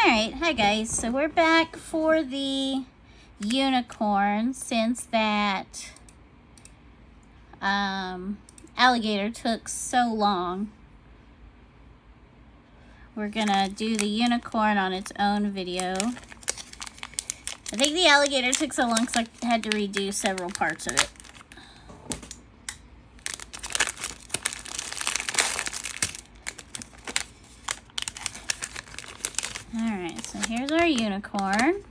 Alright, hi guys. So we're back for the unicorn since that alligator took so long. We're gonna do the unicorn on its own video. I think the alligator took so long because I had to redo several parts of it. Alright, so here's our unicorn.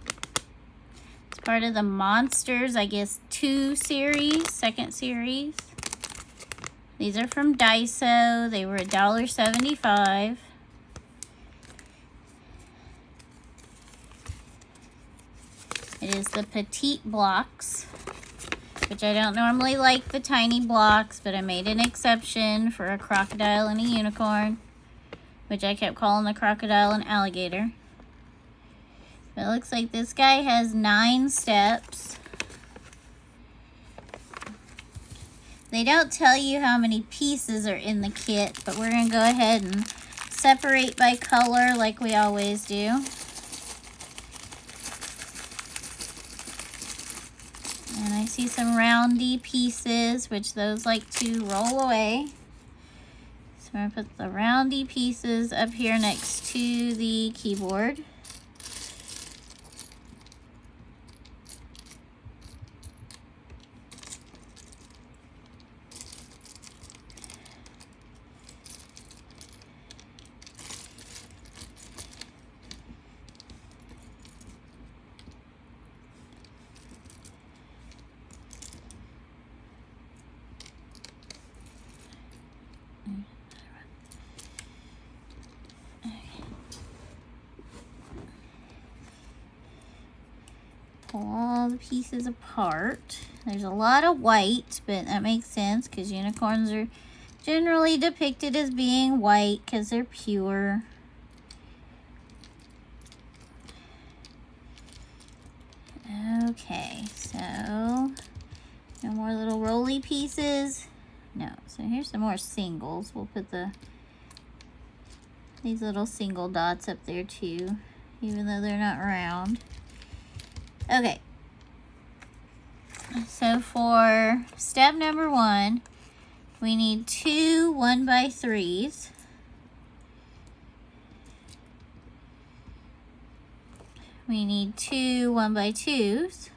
It's part of the Monsters, I guess, 2 series, second series. These are from Daiso. They were $1.75. It is the Petit blocks, which I don't normally like the tiny blocks, but I made an exception for a crocodile and a unicorn, which I kept calling the crocodile and alligator. But it looks like this guy has 9 steps. They don't tell you how many pieces are in the kit, but we're going to go ahead and separate by color like we always do. And I see some roundy pieces, which those like to roll away. So I'm going to put the roundy pieces up here next to the keyboard. Pull all the pieces apart. There's a lot of white, but that makes sense because unicorns are generally depicted as being white because they're pure. Okay, so no more little roly pieces. No, so here's some more singles. We'll put these little single dots up there too, even though they're not round. Okay, so for step number 1, we need 2 1x3s. We need 2 1x2s.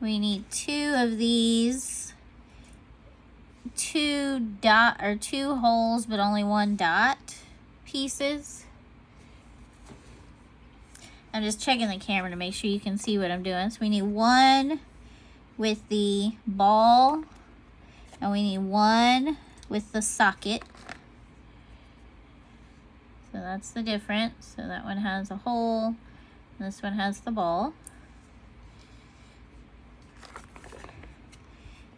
We need 2 of these 2 holes but only 1 dot pieces. I'm just checking the camera to make sure you can see what I'm doing. So we need 1 with the ball, and we need 1 with the socket. So that's the difference. So that one has a hole, and this one has the ball.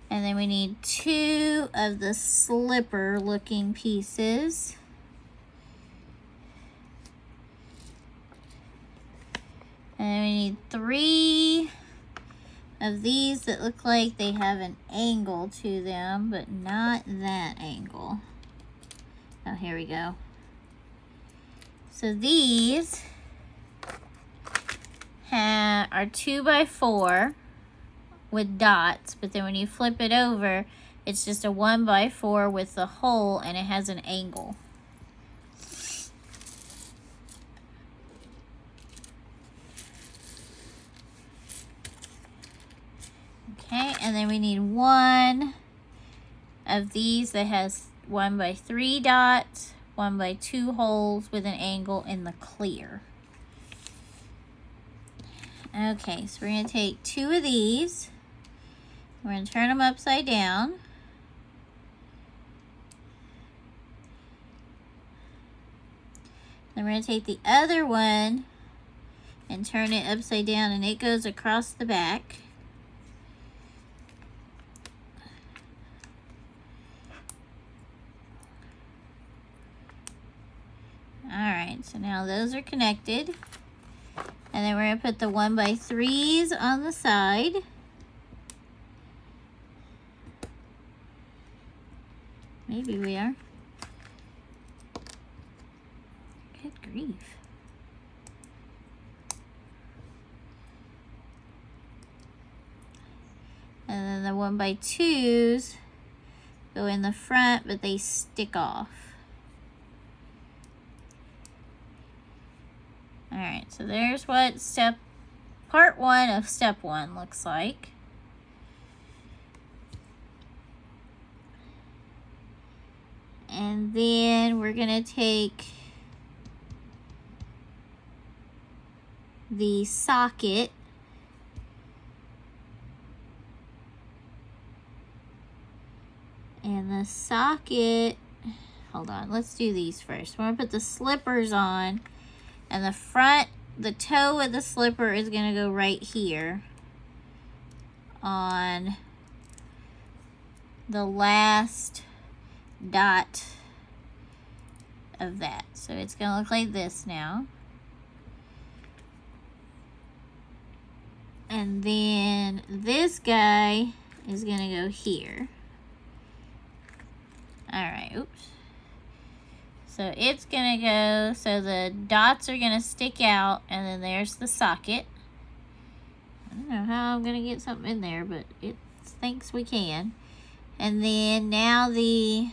And then we need 2 of the slipper looking pieces. And then we need 3 of these that look like they have an angle to them, but not that angle. Oh, here we go. So these are 2x4 with dots, but then when you flip it over, it's just a 1x4 with the hole, and it has an angle. Okay, and then we need 1 of these that has 1x3 dots, 1x2 holes with an angle in the clear. Okay, so we're going to take 2 of these. We're going to turn them upside down. Then we're going to take the other one and turn it upside down, and it goes across the back. Alright, so now those are connected. And then we're going to put the 1x3s on the side. Maybe we are. Good grief. And then the 1x2s go in the front, but they stick off. Alright, so there's what part 1 of step 1 looks like. And then we're going to take the socket and the socket, hold on, let's do these first. We're going to put the slippers on, and the toe of the slipper is going to go right here on the last dot of that. So it's going to look like this now. And then this guy is going to go here. Alright, oops. So it's going to go, so the dots are going to stick out, and then there's the socket. I don't know how I'm going to get something in there, but it thinks we can. And then now the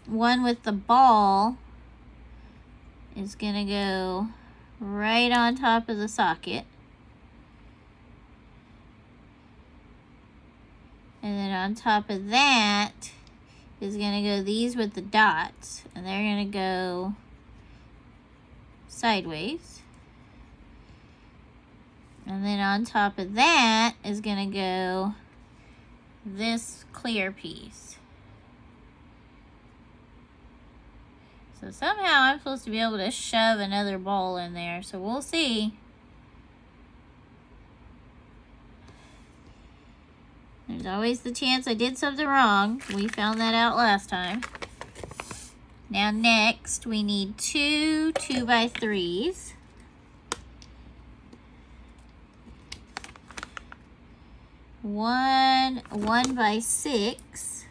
one with the ball is going to go right on top of the socket. And then on top of that is going to go these with the dots, and they're going to go sideways. And then on top of that is going to go this clear piece. So somehow I'm supposed to be able to shove another ball in there, so we'll see. There's always the chance I did something wrong. We found that out last time. Now next, we need 2 2x3s. One 1x6.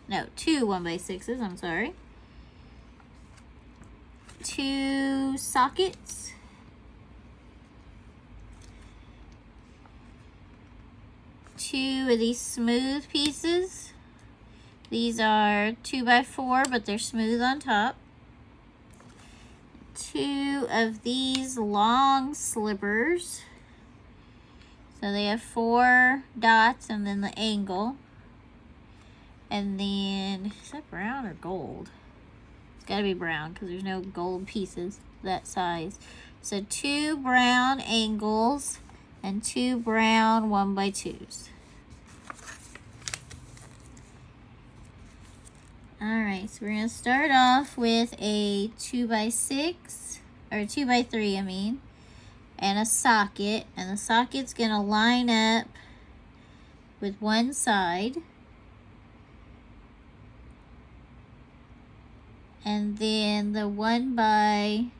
No, 2 1x6s, I'm sorry. 2 sockets. 2 of these smooth pieces. These are 2x4, but they're smooth on top. 2 of these long slippers. So they have 4 dots and then the angle. And then, is that brown or gold? It's gotta be brown because there's no gold pieces that size. So 2 brown angles and 2 brown 1x2s. Alright, so we're going to start off with a 2x6, or 2x3 I mean, and a socket. And the socket's going to line up with one side. And then the 1x6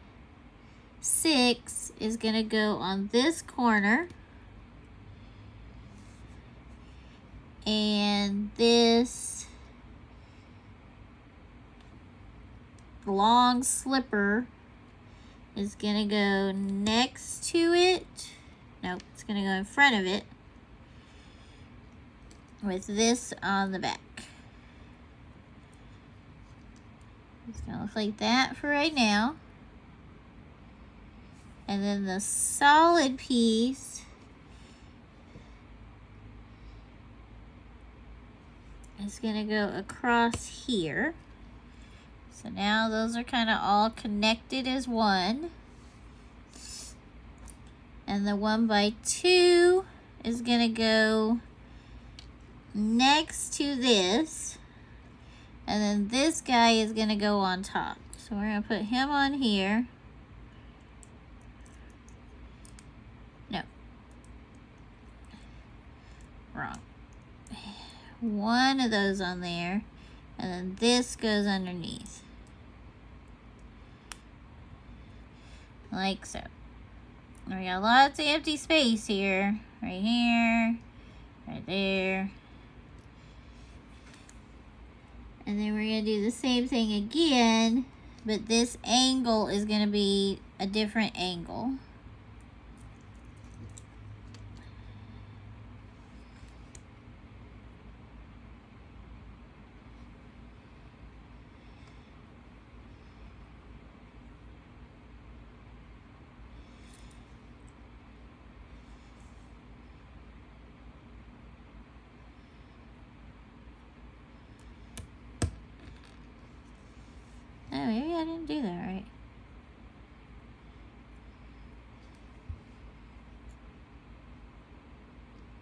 is going to go on this corner. And this long slipper is going to go next to it. Nope, it's going to go in front of it with this on the back. It's going to look like that for right now. And then the solid piece is going to go across here. So now those are kind of all connected as one. And the 1x2 is going to go next to this. And then this guy is going to go on top. So we're going to put him on here. No. Wrong. One of those on there. And then this goes underneath. Like so. We got lots of empty space here. Right here. Right there. And then we're going to do the same thing again but this angle is going to be a different angle. Oh, maybe I didn't do that right.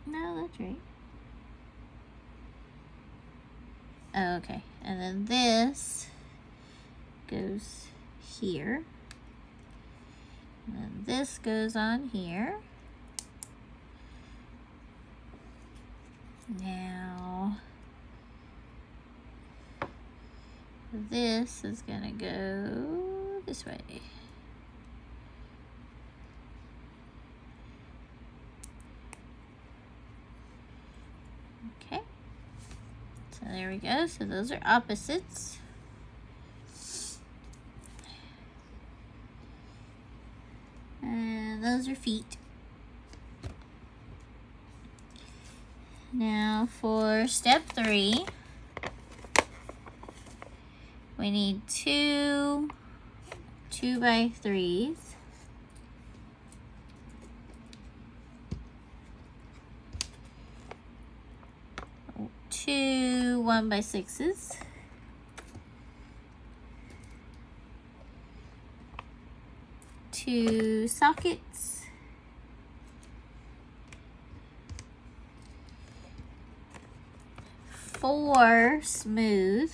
No, that's right. Oh, okay. And then this goes here. And then this goes on here. Now, this is gonna go this way. Okay. So there we go. So those are opposites. And those are feet. Now for step 3, we need two 2x3s. Two 1x6s. Two sockets. Four smooth.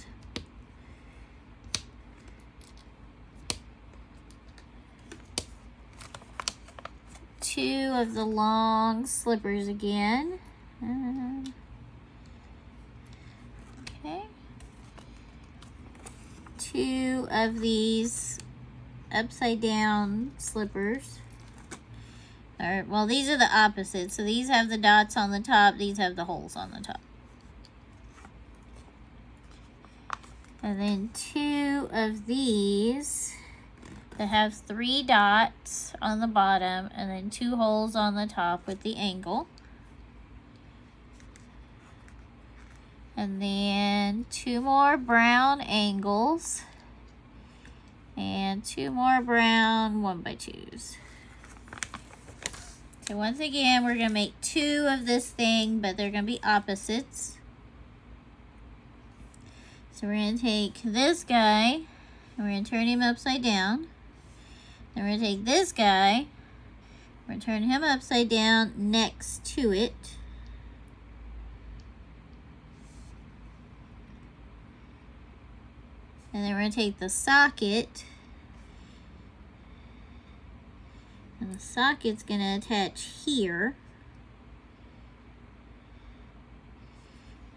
Two of the long slippers again. Okay. Two of these upside down slippers. Or, well, these are the opposites. So these have the dots on the top. These have the holes on the top. And then two of these that have 3 dots on the bottom and then 2 holes on the top with the angle. And then 2 more brown angles and 2 more brown 1x2s. So once again, we're going to make 2 of this thing, but they're going to be opposites. So we're going to take this guy and we're going to turn him upside down. Then we're going to take this guy, we're going to turn him upside down next to it. And then we're going to take the socket, and the socket's going to attach here.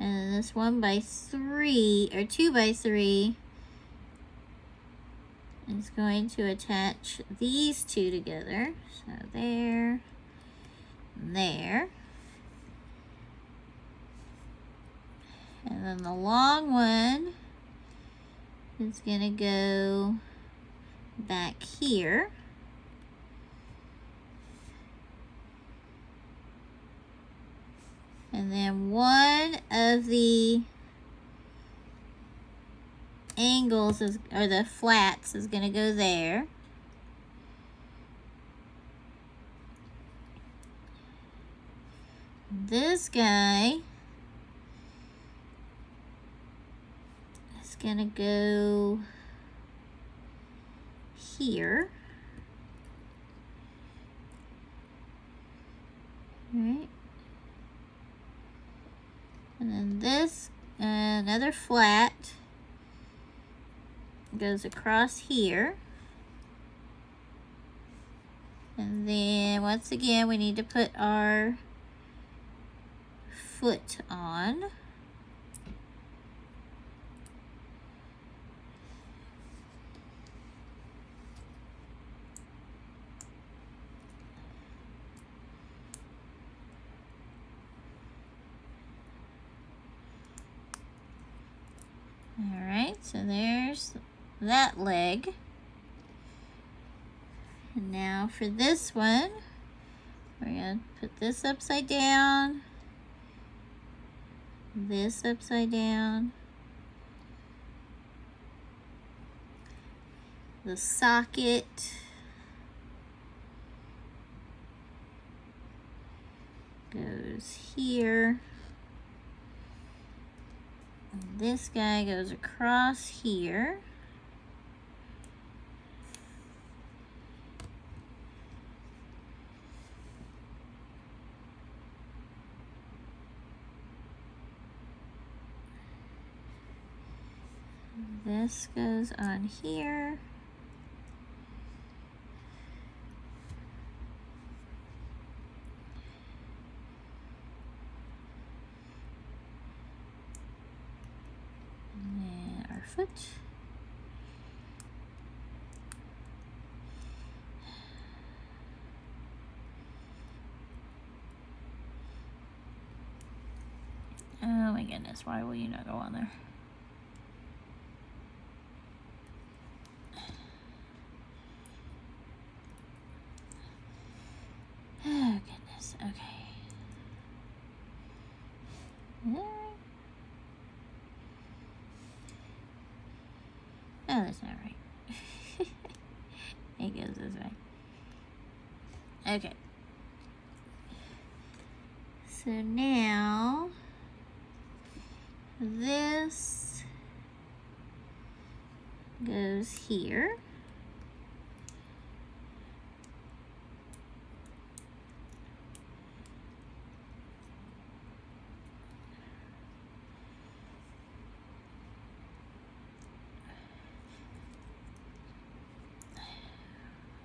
And then this 1x3 or 2x3 is going to attach these 2 together. So there, there. And then the long one is going to go back here. And then one of the angles is, or the flats is going to go there. This guy is going to go here. All right. And then this, another flat goes across here. And then once again, we need to put our foot on. All right, so there's that leg. And now for this one, we're going to put this upside down, this upside down, the socket goes here, and this guy goes across here. This goes on here. And then our foot. Oh my goodness, why will you not go on there? Oh goodness, okay. Oh, that's not right. It goes this way. Okay. So now, this goes here.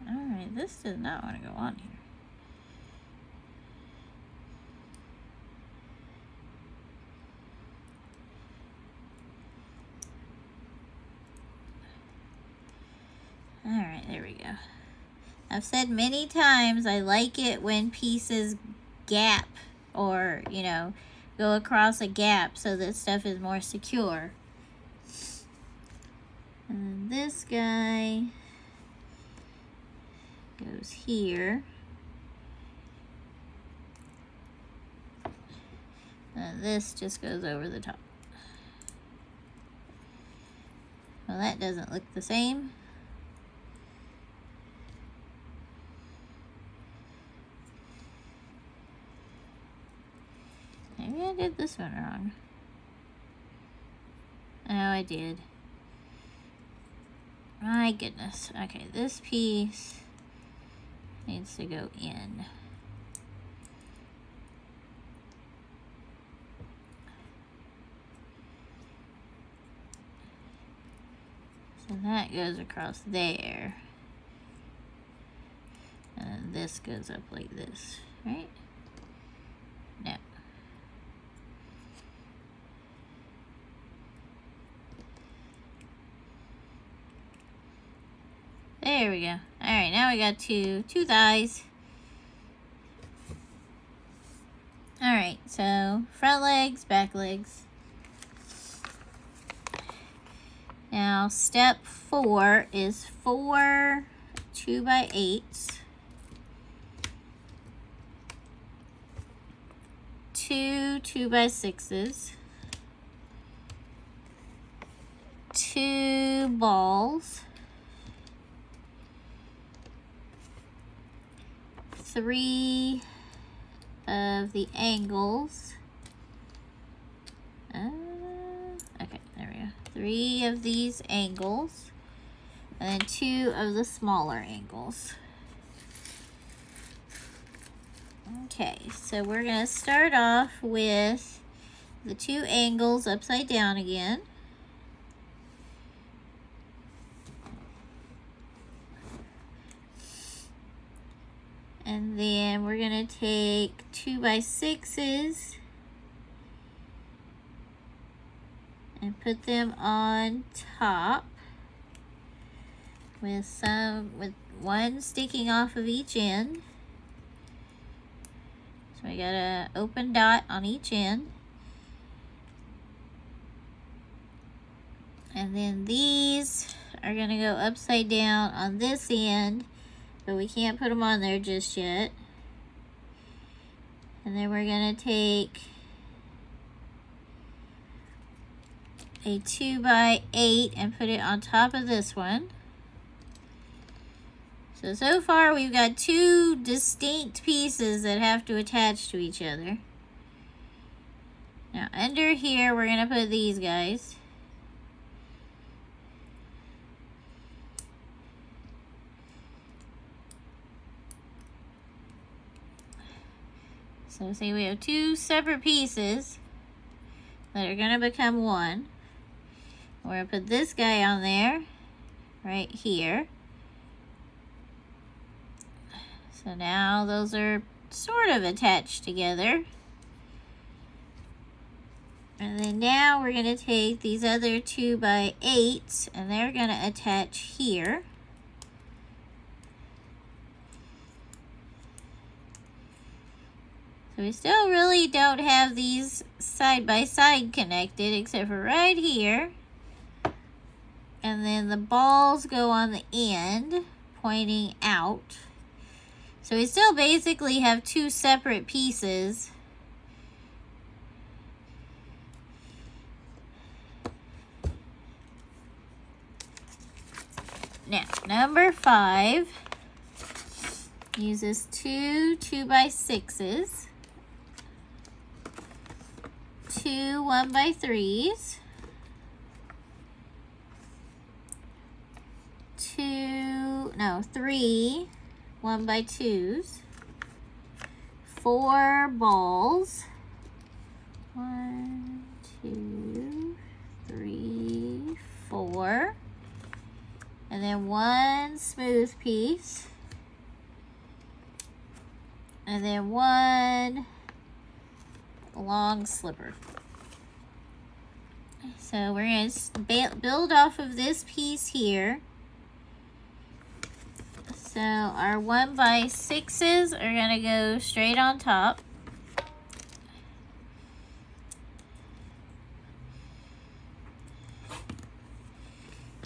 Alright, this does not want to go on here. Alright, there we go. I've said many times I like it when pieces gap or, you know, go across a gap so that stuff is more secure. And this guy goes here. And this just goes over the top. Well, that doesn't look the same. Maybe I did this one wrong. Oh, I did. My goodness. Okay, this piece needs to go in. So that goes across there. And this goes up like this, right? No. There we go. Alright, now we got two thighs. Alright, so front legs, back legs. Now step 4 is 4 2x8s. 2 2x6s. 2 balls. 3 of the angles. Okay, there we go. 3 of these angles. And then 2 of the smaller angles. Okay, so we're going to start off with the 2 angles upside down again. And then we're going to take 2x6s and put them on top with one sticking off of each end. So we got an open dot on each end. And then these are going to go upside down on this end, but we can't put them on there just yet. And then we're going to take a 2x8 and put it on top of this one. So far we've got two distinct pieces that have to attach to each other. Now under here we're going to put these guys. So see, we have two separate pieces that are going to become one. We're going to put this guy on there, right here. So now those are sort of attached together. And then now we're going to take these other 2x8s and they're going to attach here. So we still really don't have these side by side connected except for right here. And then the balls go on the end pointing out. So we still basically have two separate pieces. Now, number 5 uses two 2x6s, two 1x3s, three 1x2s, 4 balls, 1, 2, 3, 4, and then 1 smooth piece, and then 1 long slipper. So we're going to build off of this piece here. So our 1x6s are going to go straight on top.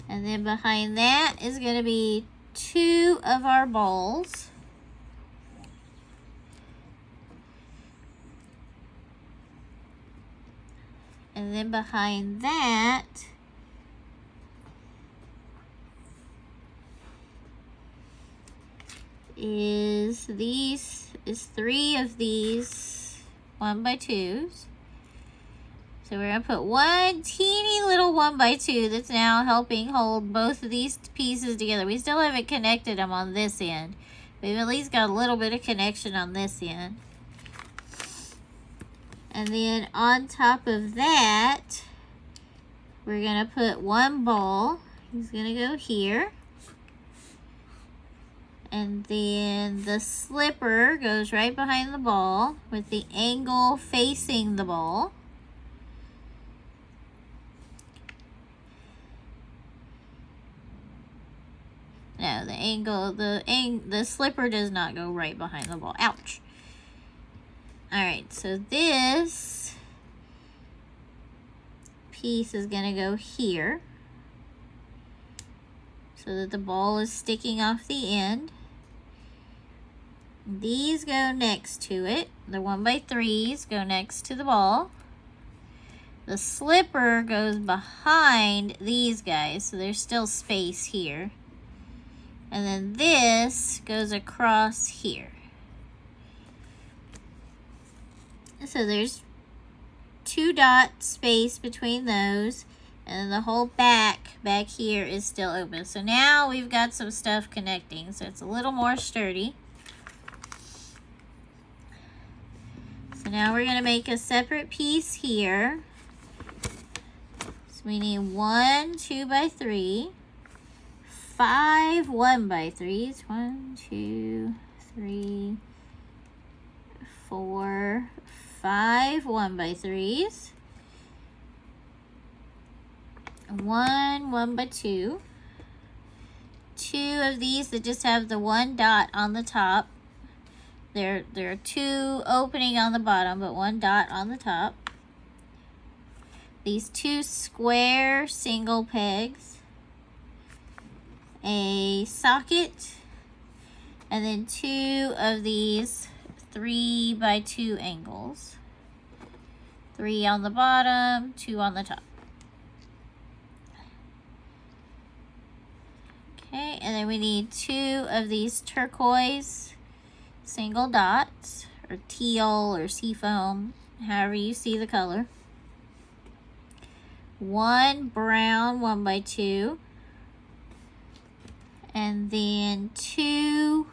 And then behind that is going to be 2 of our balls. And then behind that is 3 of these 1x2s. So we're going to put one teeny little 1x2 that's now helping hold both of these pieces together. We still haven't connected them on this end. We've at least got a little bit of connection on this end. And then on top of that, we're going to put 1 ball. He's going to go here. And then the slipper goes right behind the ball with the angle facing the ball. No, the slipper does not go right behind the ball. Ouch. Alright, so this piece is going to go here so that the ball is sticking off the end. These go next to it. The 1x3s go next to the ball. The slipper goes behind these guys, so there's still space here. And then this goes across here. So there's 2 dot space between those. And the whole back here is still open. So now we've got some stuff connecting. So it's a little more sturdy. So now we're going to make a separate piece here. So we need 1 2x3. 5 1x3s. 1, 2, 3, 4, 5 1x3s. 1 1x2. 2 of these that just have the 1 dot on the top. There are 2 opening on the bottom, but 1 dot on the top. These 2 square single pegs. a socket, and then 2 of these 3x2 angles. 3 on the bottom, 2 on the top. Okay, and then we need 2 of these turquoise single dots, or teal or seafoam, however you see the color. 1 brown 1x2, and then 2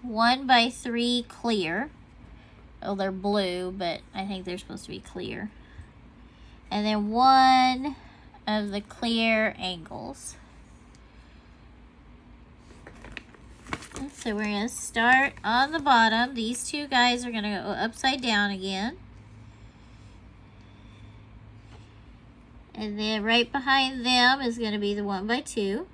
1x3 clear. Oh, they're blue, but I think they're supposed to be clear. And then 1 of the clear angles. So we're going to start on the bottom. These 2 guys are going to go upside down again. And then right behind them is going to be the 1x2.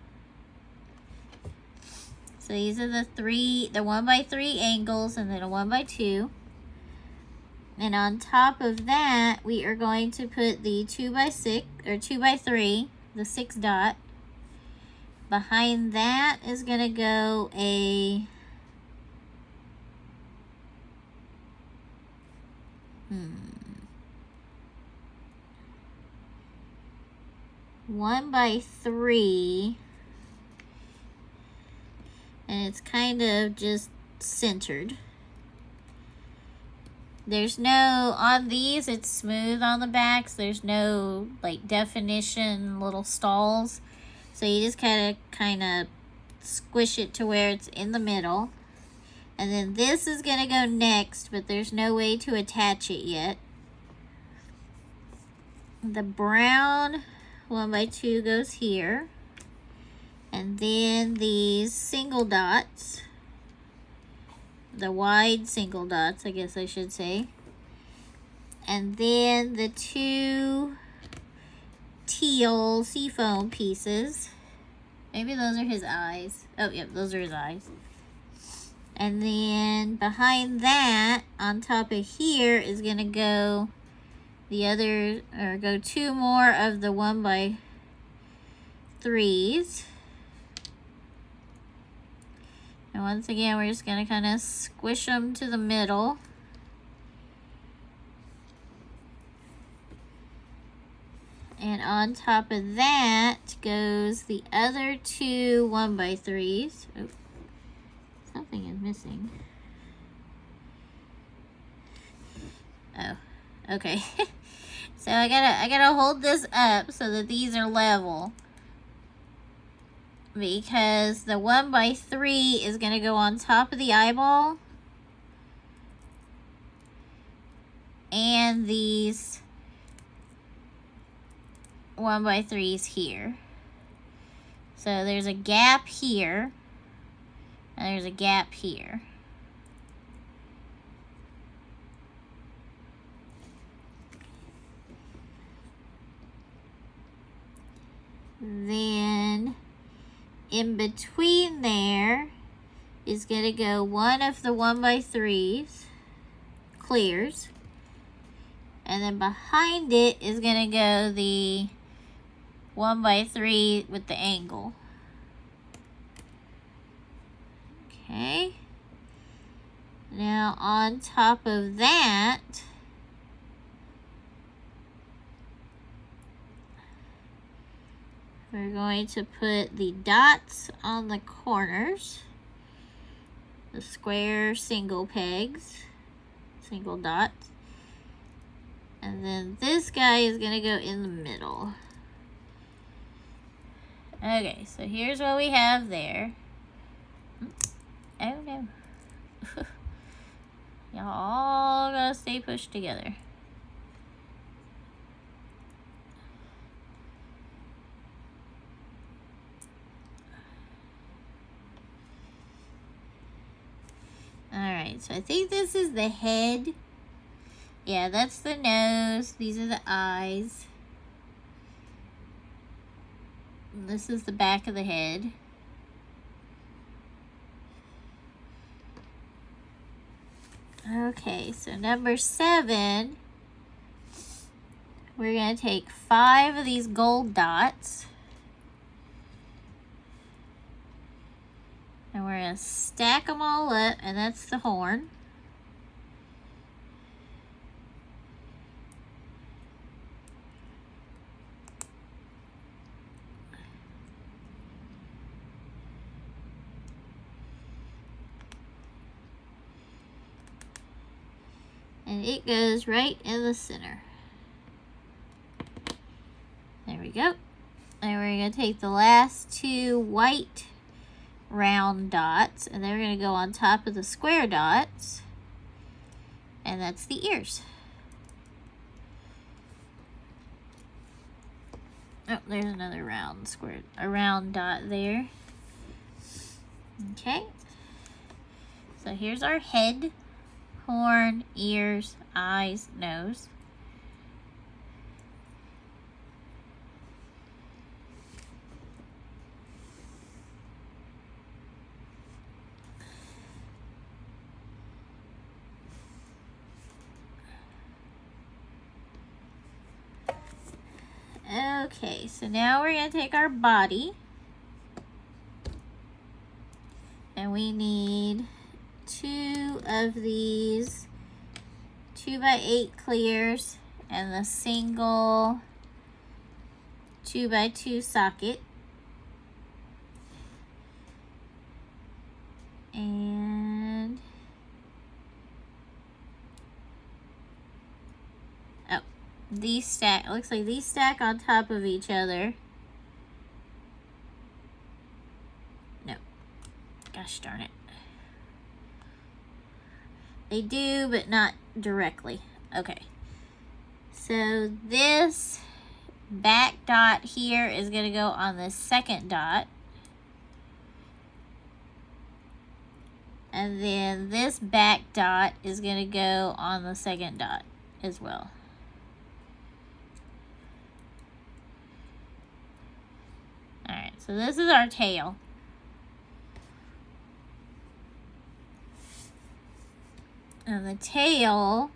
So these are the 1x3 angles, and then a 1x2. And on top of that, we are going to put the 2x6 or 2x3, the 6 dot. Behind that is going to go a 1x3, and it's kind of just centered. There's no, on these it's smooth on the backs, there's no like definition little stalls. So you just kind of squish it to where it's in the middle. And then this is going to go next, but there's no way to attach it yet. The brown 1x2 goes here. And then these single dots, the wide single dots, I guess I should say. And then the 2 teal seafoam pieces. Maybe those are his eyes. Oh, yep, those are his eyes. And then behind that, on top of here, is going to go the other, or go 2 more of the 1x3s. And once again, we're just going to kind of squish them to the middle. And on top of that goes the other 2 1x3s. Oh, something is missing. Oh, okay. So I gotta hold this up so that these are level, because the 1x3 is gonna go on top of the eyeball, and these 1x3s here. So there's a gap here, and there's a gap here. Then in between there is going to go 1 of the 1x3s, clears. And then behind it is going to go the 1x3 with the angle. Okay. Now on top of that, we're going to put the dots on the corners, the square single pegs, single dots. And then this guy is going to go in the middle. Okay, so here's what we have there. Oh no. Y'all all gotta stay pushed together. Alright, so I think this is the head. Yeah, that's the nose. These are the eyes. This is the back of the head. Okay, so number 7, we're going to take 5 of these gold dots, And we're going to stack them all up, and that's the horn. And it goes right in the center. There we go. And we're going to take the last two white round dots, and they're going to go on top of the square dots. And that's the ears. Oh, there's another round square, a round dot there. Okay. So here's our head, horn, ears, eyes, nose. Okay, so now we're going to take our body, and we need 2 of these 2x8 clears and the single 2x2 socket. And these stack, looks like these stack on top of each other. No. Gosh darn it. They do, but not directly. Okay. So this back dot here is going to go on the second dot. And then this back dot is going to go on the second dot as well. Alright, so this is our tail. And the tail,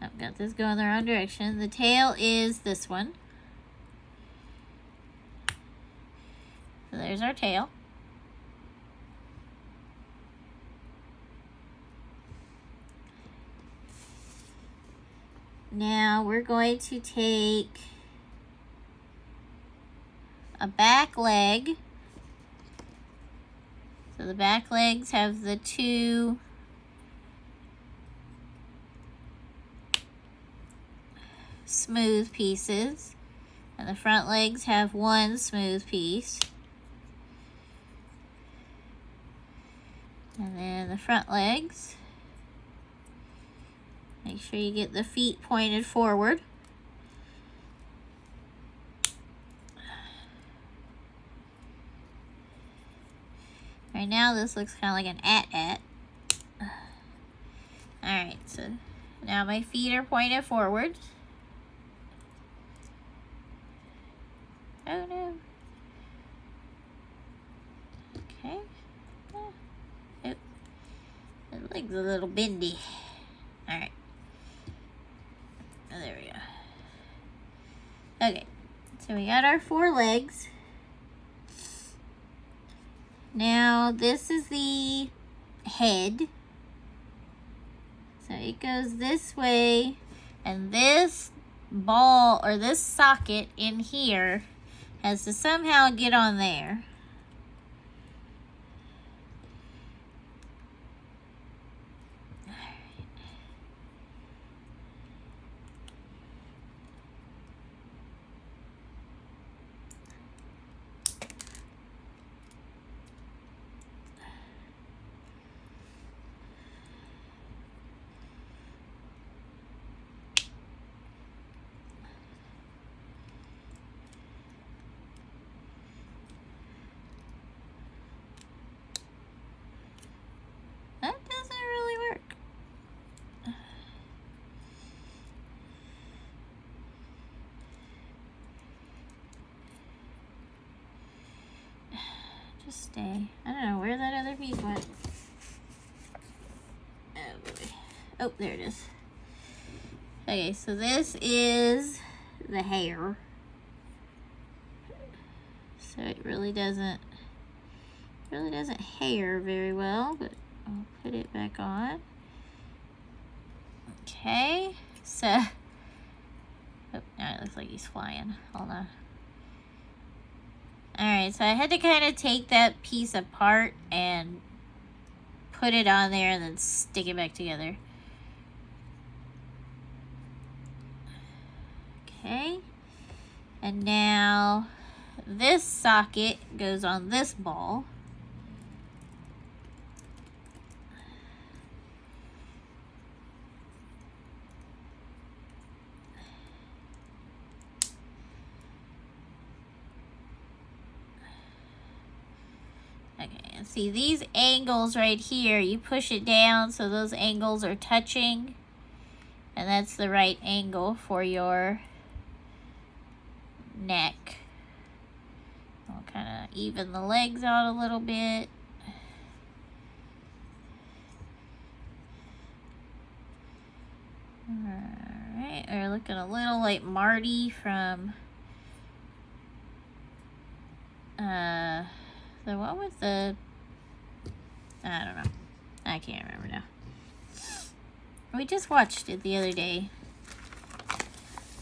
I've got this going the wrong direction. The tail is this one. So there's our tail. Now we're going to take a back leg. So the back legs have the 2 smooth pieces, and the front legs have 1 smooth piece. And then the front legs, make sure you get the feet pointed forward. Right now this looks kind of like an at. Alright, so now my feet are pointed forward. Oh no. Okay. Oh. The leg's a little bendy. Alright. Oh, there we go. Okay. So we got our 4 legs. Now this is the head. So it goes this way, and this ball or this socket in here has to somehow get on there. That doesn't really work. Just stay. I don't know where that other piece went. Oh boy. Oh, there it is. Okay, so this is the hair. So it really doesn't Really doesn't hair very well, but I'll put it back on. Okay, so, oh, now it looks like he's flying. Hold on. Alright, so I had to kind of take that piece apart and put it on there and then stick it back together. Okay, and now this socket goes on this ball. Okay, and see these angles right here, you push it down so those angles are touching, and that's the right angle for your neck. I'll kind of even the legs out a little bit. Alright, we're looking a little like Marty from the one with the, I don't know. I can't remember now. We just watched it the other day.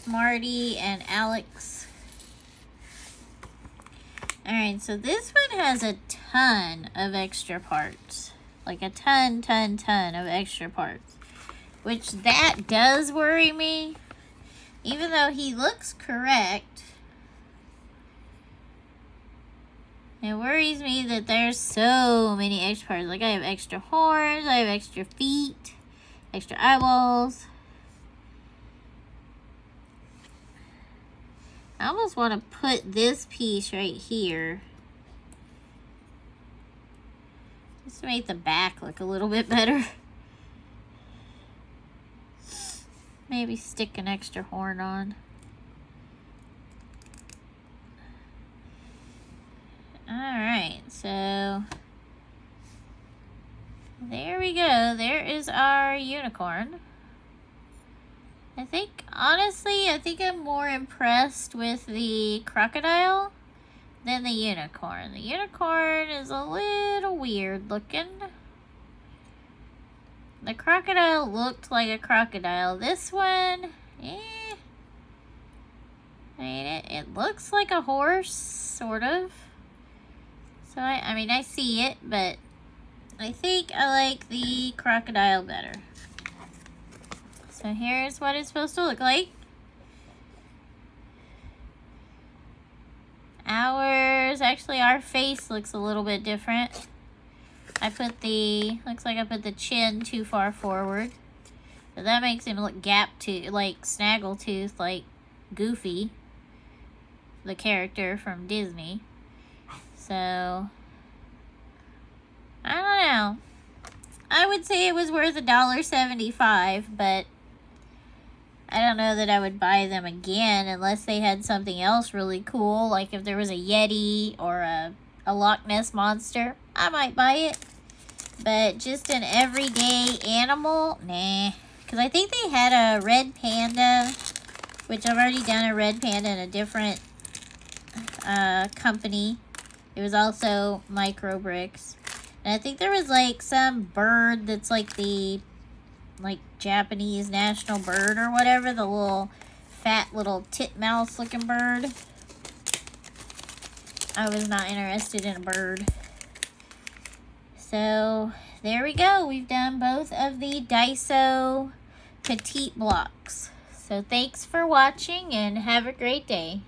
Marty and Alex. Alright, so this one has a ton of extra parts. Like a ton of extra parts. Which that does worry me. Even though he looks correct. It worries me that there's so many extra parts. Like I have extra horns, I have extra feet, extra eyeballs. I almost want to put this piece right here. Just to make the back look a little bit better. Maybe stick an extra horn on. Alright, so there we go. There is our unicorn. I think, honestly, I'm more impressed with the crocodile than the unicorn. The unicorn is a little weird looking. The crocodile looked like a crocodile. This one, I mean, it looks like a horse, sort of. So, I mean, I see it, but I think I like the crocodile better. So here's what it's supposed to look like. Actually our face looks a little bit different. Looks like I put the chin too far forward. So that makes him look like Snaggletooth, like Goofy, the character from Disney. So, I don't know. I would say it was worth $1.75, but I don't know that I would buy them again unless they had something else really cool. Like if there was a Yeti or a Loch Ness Monster, I might buy it. But just an everyday animal, nah. Because I think they had a red panda, which I've already done a red panda in a different company. It was also micro bricks. And I think there was like some bird that's like the Japanese national bird or whatever. The little fat little titmouse looking bird. I was not interested in a bird. So there we go. We've done both of the Daiso Petit blocks. So thanks for watching and have a great day.